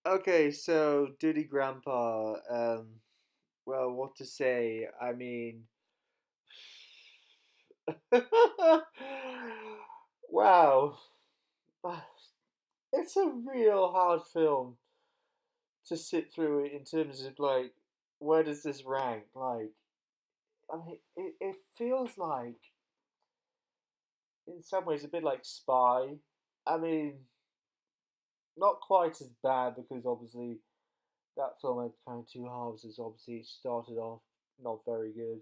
Okay, so Duty Grandpa, well, what to say? I mean, wow, it's a real hard film to sit through in terms of like, where does this rank? Like, I mean, it feels like, in some ways, a bit like Spy. I mean, not quite as bad because obviously that film had kind of two halves. As obviously it started off not very good,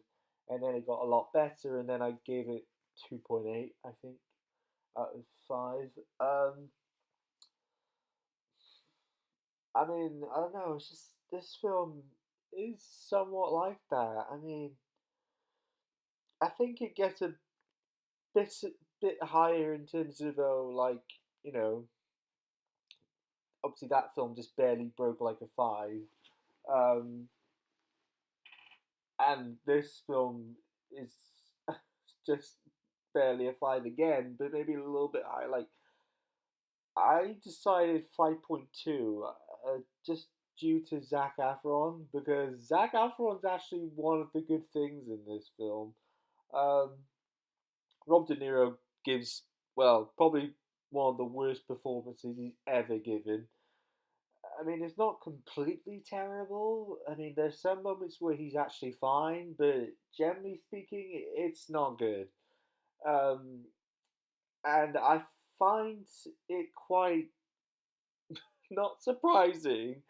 and then it got a lot better, and then I gave it 2.8, I think, out of 5. Um, I mean, I don't know. It's just this film is somewhat like that. I mean, I think it gets a bit bit higher in terms of like you know, obviously that film just barely broke like a 5. Um, and this film is just barely a 5 again, but maybe a little bit higher. Like I decided 5.2, just due to Zac Efron because Zac Efron's actually one of the good things in this film. Um, Rob De Niro gives, well, probably one of the worst performances he's ever given. I mean, it's not completely terrible. I mean, there's some moments where he's actually fine, but generally speaking, it's not good. Um, and I find it quite not surprising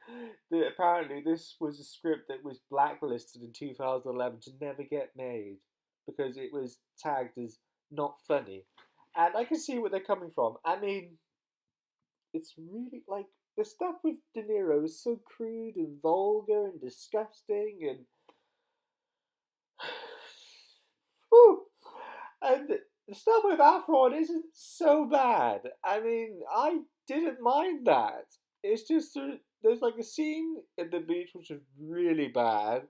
that apparently this was a script that was blacklisted in 2011 to never get made because it was tagged as not funny. And I can see where they're coming from. I mean, it's really like the stuff with De Niro is so crude and vulgar and disgusting and whew, and the stuff with Afron isn't so bad. I mean, I didn't mind that. It's just there's like a scene at the beach which is really bad,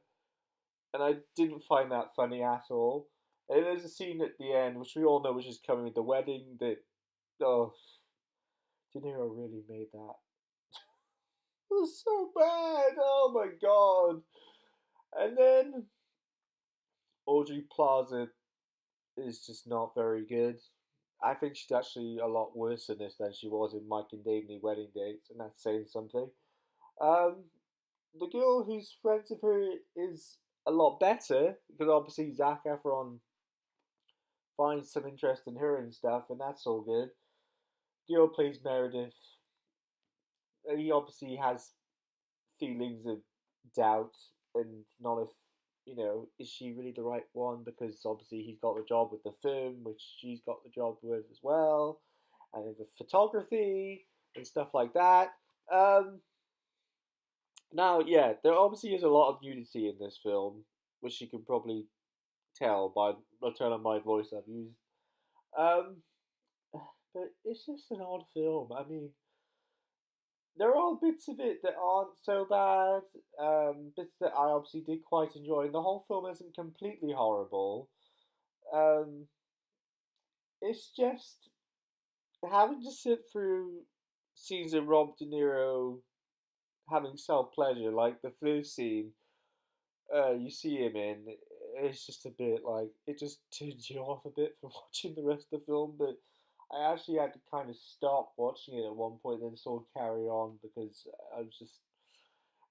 and I didn't find that funny at all. And there's a scene at the end which we all know which is coming at the wedding that oh, De Niro really made that. It was so bad. Oh my god. And then Audrey Plaza is just not very good. I think she's actually a lot worse in this than she was in Mike and Davey Wedding Dates, and that's saying something. Um, the girl who's friends with her is a lot better because obviously Zac Efron finds some interest in her and stuff, and that's all good. Girl plays Meredith. He obviously has feelings of doubt and not if is she really the right one because obviously he's got the job with the firm which she's got the job with as well and the photography and stuff like that. um Now, yeah, there obviously is a lot of nudity in this film, which you can probably tell by the tone of my voice I've used. um but it's just an odd film. I mean, there are bits of it that aren't so bad, bits that I obviously did quite enjoy, and the whole film isn't completely horrible. Um, it's just having to sit through scenes of Rob De Niro having self pleasure, like the first scene you see him in. It's just a bit like it just turns you off a bit from watching the rest of the film, but I actually had to kind of stop watching it at one point, and then sort of carry on because I was just.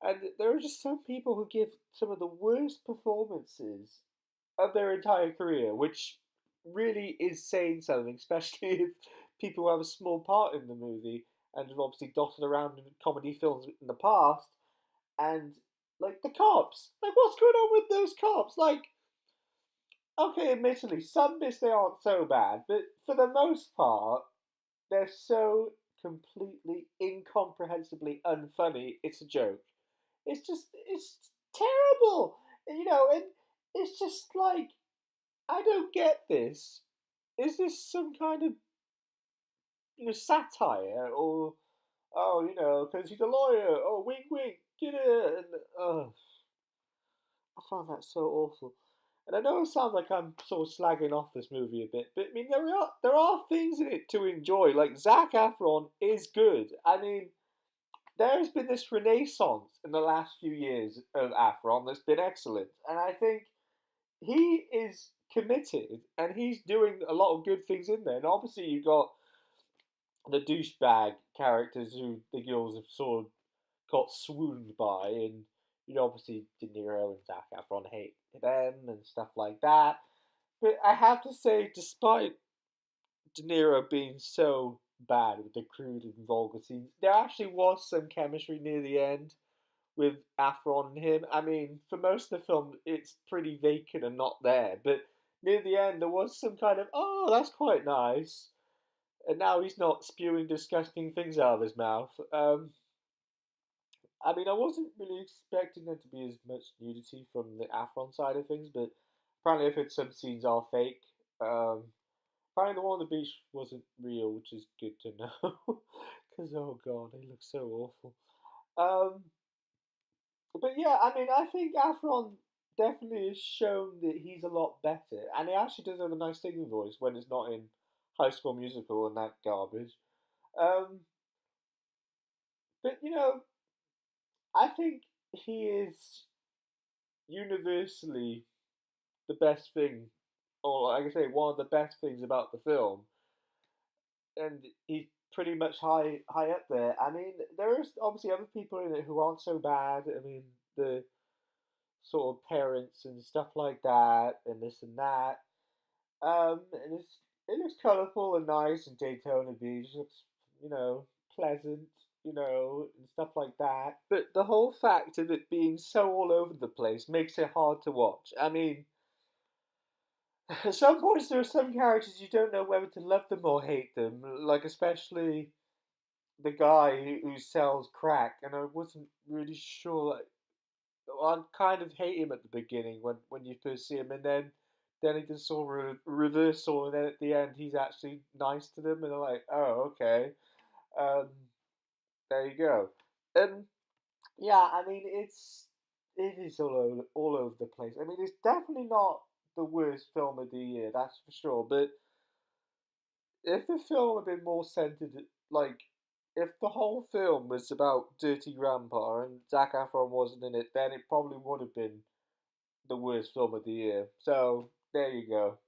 And there are just some people who give some of the worst performances of their entire career, which really is saying something, especially if people who have a small part in the movie and have obviously dotted around in comedy films in the past. And like the cops, like what's going on with those cops? Like, okay, admittedly, some bits they aren't so bad, but for the most part, they're so completely incomprehensibly unfunny. It's a joke. It's terrible, and it's just like I don't get this. Is this some kind of satire or because he's a lawyer? Oh, wink, wink, get it? And I found that so awful. And I know it sounds like I'm sort of slagging off this movie a bit, but I mean there are things in it to enjoy. Like Zac Efron is good. I mean, there has been this renaissance in the last few years of Afron that's been excellent, and I think he is committed and he's doing a lot of good things in there. And obviously, you got the douchebag characters who the girls have sort of got swooned by, and obviously De Niro and Zac Efron hate them and stuff like that. But I have to say, despite De Niro being so bad with the crude and vulgar scenes, there actually was some chemistry near the end with Afron and him. I mean, for most of the film, it's pretty vacant and not there, but near the end, there was some kind of, oh, that's quite nice. And now he's not spewing disgusting things out of his mouth. I mean, I wasn't really expecting there to be as much nudity from the Afron side of things, but apparently I've heard some scenes are fake. Apparently the one on the beach wasn't real, which is good to know. Because, oh god, they look so awful. Um, but yeah, I mean, I think Afron definitely has shown that he's a lot better. And he actually does have a nice singing voice when it's not in High School Musical and that garbage. Um, but, I think he is universally the best thing, or like I say, one of the best things about the film, and he's pretty much high up there. I mean, there is obviously other people in it who aren't so bad. I mean, the sort of parents and stuff like that, and this and that. And it looks colourful and nice, and Daytona Beach looks, pleasant, and stuff like that. But the whole fact of it being so all over the place makes it hard to watch. I mean, at some points, there are some characters you don't know whether to love them or hate them. Like especially the guy who sells crack, and I wasn't really sure. Like, I kind of hate him at the beginning when you first see him, and then he does sort of reversal, and then at the end he's actually nice to them, and they're like, oh, okay, um, there you go. And yeah, I mean it is all over the place. I mean, it's definitely not the worst film of the year, that's for sure. But if the film had been more centered, like if the whole film was about Dirty Grandpa and Zac Efron wasn't in it, then it probably would have been the worst film of the year. So there you go.